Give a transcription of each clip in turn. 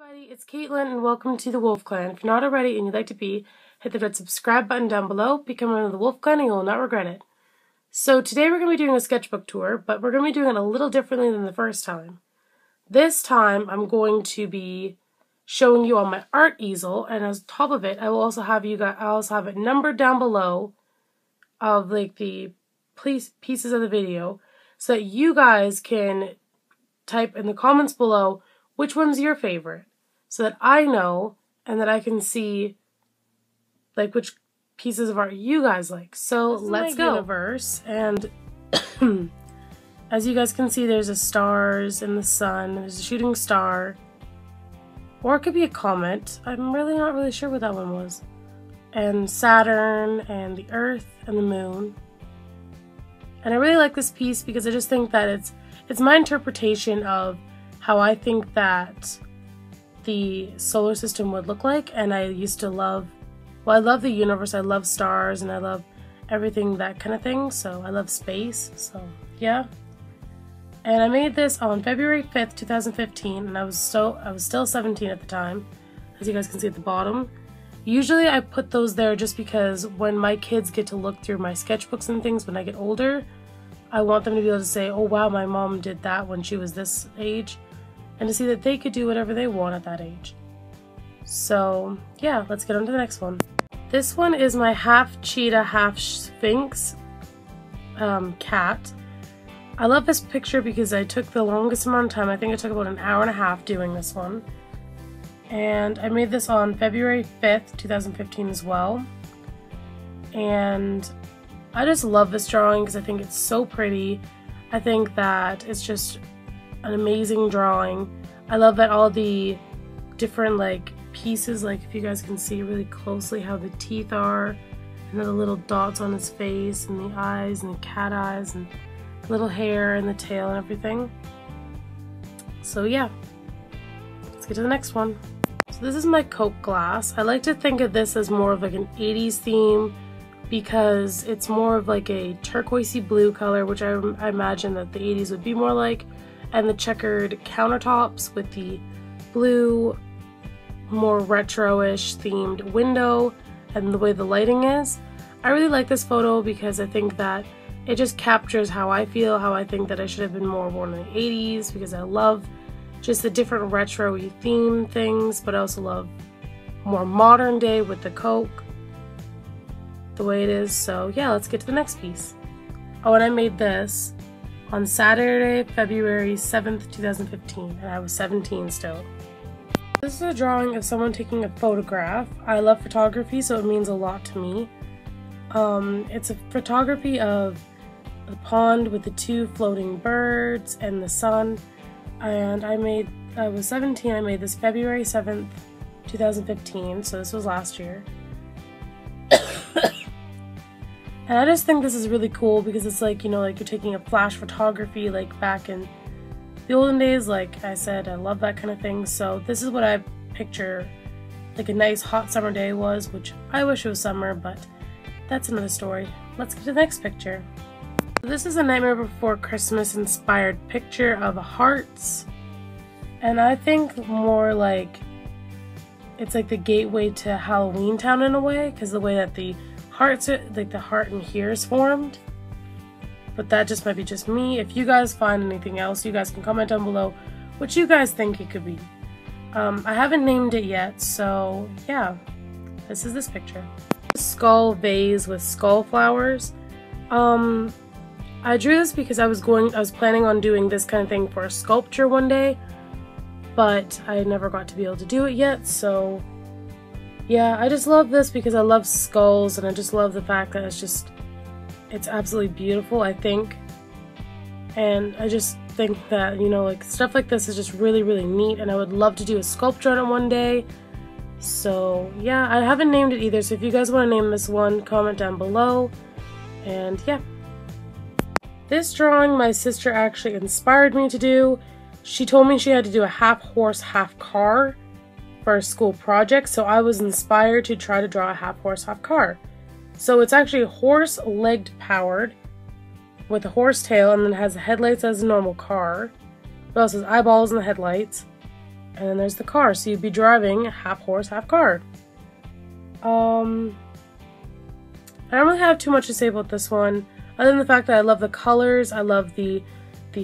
Everybody, it's Caitlin and welcome to the Wolf Clan. If you're not already and you'd like to be, hit the red subscribe button down below, become one of the Wolf Clan and you will not regret it. So today we're going to be doing a sketchbook tour, but we're going to be doing it a little differently than the first time. This time I'm going to be showing you on my art easel, and on top of it I will also have it numbered down below of like the pieces of the video so that you guys can type in the comments below which one's your favorite, so that I know and that I can see like which pieces of art you guys like. So let's go. Universe, and as you guys can see, there's a stars and the sun. There's a shooting star, or it could be a comet. I'm really not really sure what that one was. And Saturn and the Earth and the Moon. And I really like this piece because I just think that it's my interpretation of how I think that the solar system would look like. And I used to love, well, I love the universe, I love stars, and I love everything, that kind of thing. So I love space, so yeah. And I made this on February 5th, 2015, and I was still 17 at the time, as you guys can see at the bottom. Usually I put those there just because when my kids get to look through my sketchbooks and things when I get older, I want them to be able to say, oh wow, my mom did that when she was this age, and to see that they could do whatever they want at that age. So yeah, let's get on to the next one. This one is my half cheetah, half sphinx cat. I love this picture because I took the longest amount of time. I think I took about an hour and a half doing this one. And I made this on February 5th, 2015 as well. And I just love this drawing because I think it's so pretty. I think that it's just an amazing drawing. I love that all the different like pieces, like if you guys can see really closely how the teeth are, and the little dots on his face, and the eyes, and the cat eyes, and the little hair, and the tail, and everything. So yeah, let's get to the next one. So this is my Coke glass. I like to think of this as more of like an 80s theme because it's more of like a turquoisey blue color, which I imagine that the 80s would be more like, and the checkered countertops with the blue, more retro-ish themed window, and the way the lighting is. I really like this photo because I think that it just captures how I feel, how I think that I should have been more born in the 80s, because I love just the different retro-y theme things, but I also love more modern day with the Coke, the way it is. So yeah, let's get to the next piece. Oh, and I made this on Saturday, February 7th, 2015, and I was 17 still. This is a drawing of someone taking a photograph. I love photography, so it means a lot to me. It's a photography of the pond with the two floating birds and the sun. And I was 17, I made this February 7th, 2015, so this was last year. And I just think this is really cool because it's like, you know, like you're taking a flash photography like back in the olden days. Like I said, I love that kind of thing. So this is what I picture like a nice hot summer day was, which I wish it was summer, but that's another story. Let's get to the next picture. This is a Nightmare Before Christmas inspired picture of hearts. And I think more like it's like the gateway to Halloween Town in a way, because the way that the hearts are, like the heart in here is formed. But that just might be just me. If you guys find anything else, you guys can comment down below what you guys think it could be. I haven't named it yet, so yeah, this is this picture. Skull vase with skull flowers. I drew this because I was planning on doing this kind of thing for a sculpture one day, but I never got to be able to do it yet. So yeah, I just love this because I love skulls, and I just love the fact that it's absolutely beautiful, I think. And I just think that, you know, like stuff like this is just really, really neat, and I would love to do a sculpture on it one day. So yeah, I haven't named it either, so if you guys want to name this one, comment down below. And yeah. This drawing my sister actually inspired me to do. She told me she had to do a half horse, half car for a school project, so I was inspired to try to draw a half horse, half car. So it's actually horse-legged powered with a horse tail, and then it has the headlights as a normal car. It also has eyeballs in the headlights. And then there's the car, so you'd be driving half horse, half car. I don't really have too much to say about this one, other than the fact that I love the colors, I love the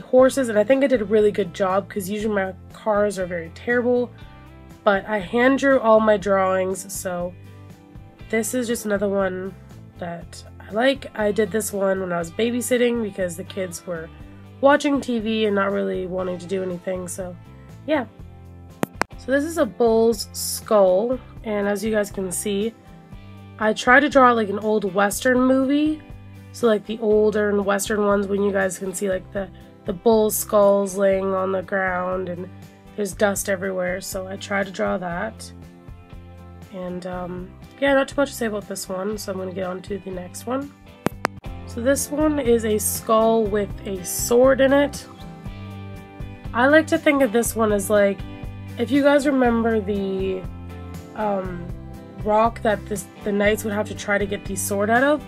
horses, and I think I did a really good job because usually my cars are very terrible. But I hand drew all my drawings, so this is just another one that I like. I did this one when I was babysitting because the kids were watching TV and not really wanting to do anything, so yeah. So this is a bull's skull, and as you guys can see, I tried to draw like an old Western movie. So like the older and Western ones when you guys can see like the bull's skulls laying on the ground and there's dust everywhere. So I tried to draw that. And yeah, not too much to say about this one, so I'm going to get on to the next one. So this one is a skull with a sword in it. I like to think of this one as like, if you guys remember the rock that the knights would have to try to get the sword out of,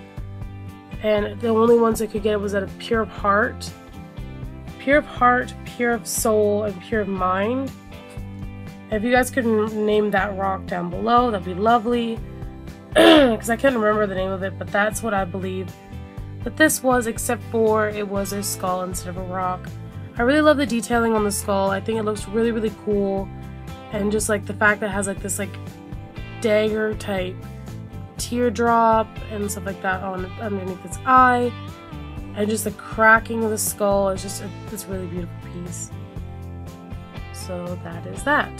and the only ones that could get it was out of pure of heart, pure of soul, and pure of mind. If you guys could name that rock down below, that'd be lovely, because I can't remember the name of it, but that's what I believe that this was, except for it was a skull instead of a rock. I really love the detailing on the skull. I think it looks really, really cool, and just like the fact that it has like this like dagger type teardrop and stuff like that on underneath its eye, and just the cracking of the skull is just this really beautiful piece. So that is that.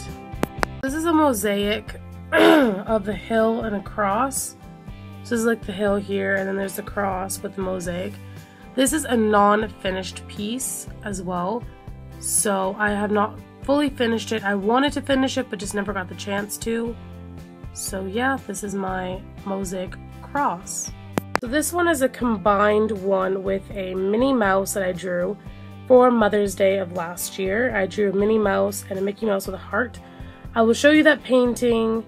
This is a mosaic of the hill and a cross. So this is like the hill here, and then there's the cross with the mosaic. This is a non-finished piece as well, so I have not fully finished it. I wanted to finish it, but just never got the chance to. So yeah, this is my mosaic cross. So this one is a combined one with a Minnie Mouse that I drew for Mother's Day of last year. I drew a Minnie Mouse and a Mickey Mouse with a heart. I will show you that painting.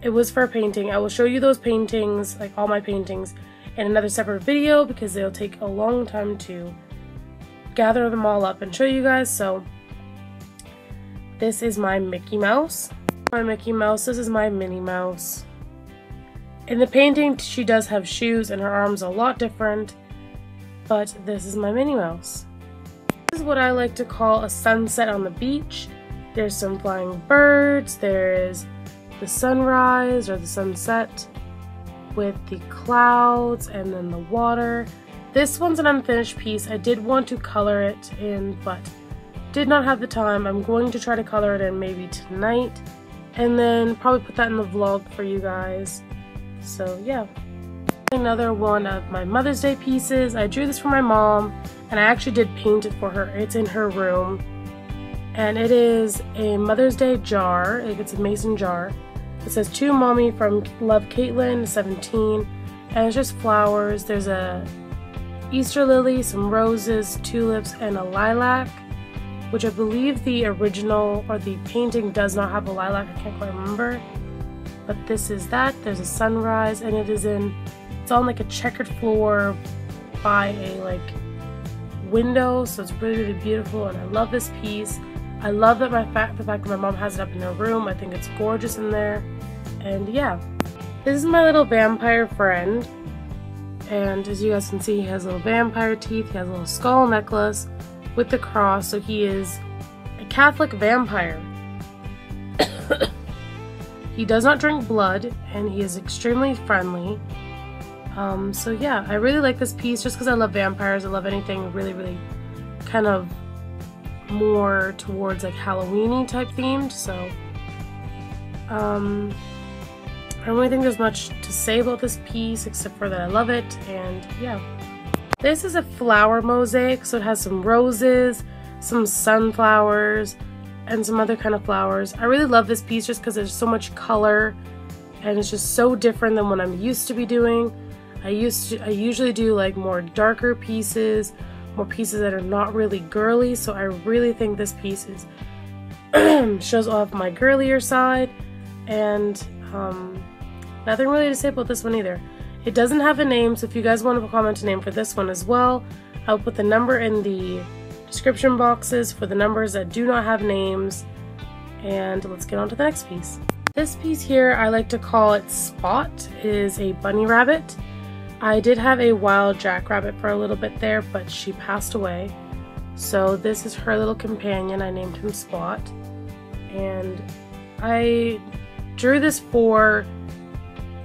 It was for a painting. I will show you those paintings, like all my paintings, in another separate video because they'll take a long time to gather them all up and show you guys. So this is my Mickey Mouse. My Mickey Mouse. This is my Minnie Mouse. In the painting, she does have shoes and her arms are a lot different, but this is my Minnie Mouse. This is what I like to call a sunset on the beach. There's some flying birds, there is the sunrise or the sunset with the clouds and then the water. This one's an unfinished piece. I did want to color it in, but did not have the time. I'm going to try to color it in maybe tonight, and then probably put that in the vlog for you guys. So yeah. Another one of my Mother's Day pieces. I drew this for my mom, and I actually did paint it for her. It's in her room, and it is a Mother's Day jar. It's a mason jar. It says, "To Mommy from Love Caitlin, 17, and it's just flowers. There's a Easter lily, some roses, tulips, and a lilac, which I believe the original or the painting does not have a lilac. I can't quite remember. But this is that. There's a sunrise, and it's on like a checkered floor by a like window, so it's really, really beautiful, and I love this piece. I love that the fact that my mom has it up in her room. I think it's gorgeous in there. And yeah, this is my little vampire friend, and as you guys can see, he has little vampire teeth. He has a little skull necklace with the cross, so he is a Catholic vampire. He does not drink blood, and he is extremely friendly. So yeah, I really like this piece just because I love vampires. I love anything really, really kind of more towards like Halloween-y type themed, so I don't really think there's much to say about this piece except for that I love it, and yeah. This is a flower mosaic, so it has some roses, some sunflowers, and some other kind of flowers. I really love this piece just because there's so much color, and it's just so different than what I'm used to be doing. I usually do like more darker pieces, more pieces that are not really girly, so I really think this piece is shows off my girlier side, and nothing really to say about this one either. It doesn't have a name, so if you guys want to comment a name for this one as well, I'll put the number in the description boxes for the numbers that do not have names. And let's get on to the next piece. This piece here, I like to call it Spot, is a bunny rabbit. I did have a wild jackrabbit for a little bit there, but she passed away. So this is her little companion. I named him Spot. And I drew this for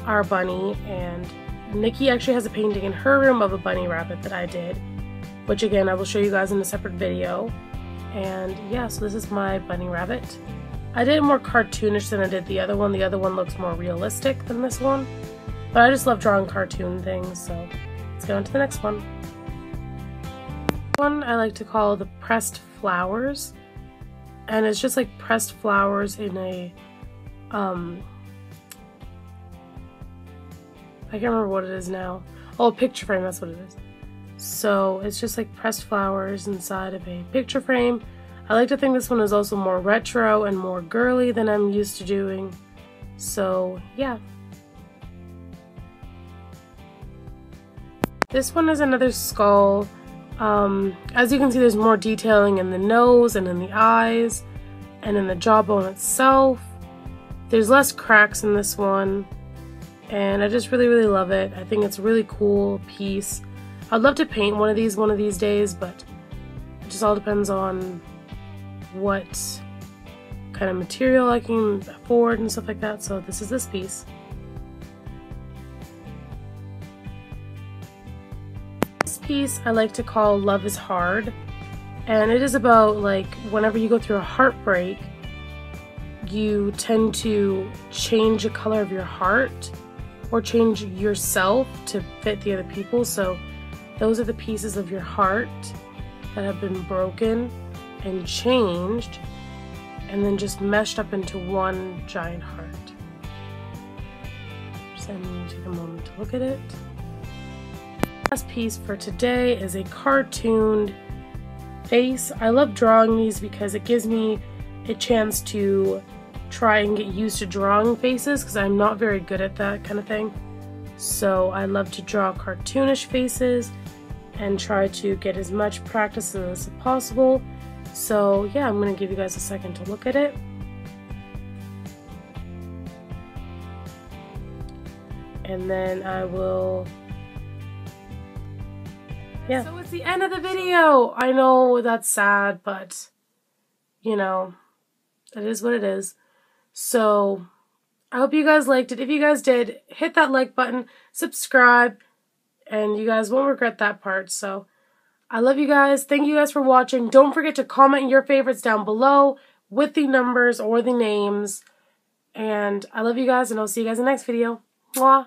our bunny, and Nikki actually has a painting in her room of a bunny rabbit that I did, which again I will show you guys in a separate video. And yeah, so this is my bunny rabbit. I did it more cartoonish than I did the other one. The other one looks more realistic than this one. But I just love drawing cartoon things, so let's go on to the next one. This one I like to call the pressed flowers. And it's just like pressed flowers in a, I can't remember what it is now. Oh, a picture frame, that's what it is. So it's just like pressed flowers inside of a picture frame. I like to think this one is also more retro and more girly than I'm used to doing. So yeah. This one is another skull. As you can see, there's more detailing in the nose and in the eyes and in the jawbone itself. There's less cracks in this one, and I just really love it. I think it's a really cool piece. I'd love to paint one of these days, but it just all depends on what kind of material I can afford and stuff like that. So this is this piece. This piece I like to call Love is Hard, and it is about like whenever you go through a heartbreak, you tend to change the color of your heart or change yourself to fit the other people. So those are the pieces of your heart that have been broken and changed and then just meshed up into one giant heart. Just let me take a moment to look at it. Last piece for today is a cartooned face. I love drawing these because it gives me a chance to try and get used to drawing faces, because I'm not very good at that kind of thing. So I love to draw cartoonish faces and try to get as much practice as possible. So yeah, I'm going to give you guys a second to look at it. And then I will... yeah. So it's the end of the video! I know that's sad, but you know, it is what it is. So I hope you guys liked it. If you guys did, hit that like button, subscribe, and you guys won't regret that part. So I love you guys. Thank you guys for watching. Don't forget to comment your favorites down below with the numbers or the names. And I love you guys, and I'll see you guys in the next video. Mwah!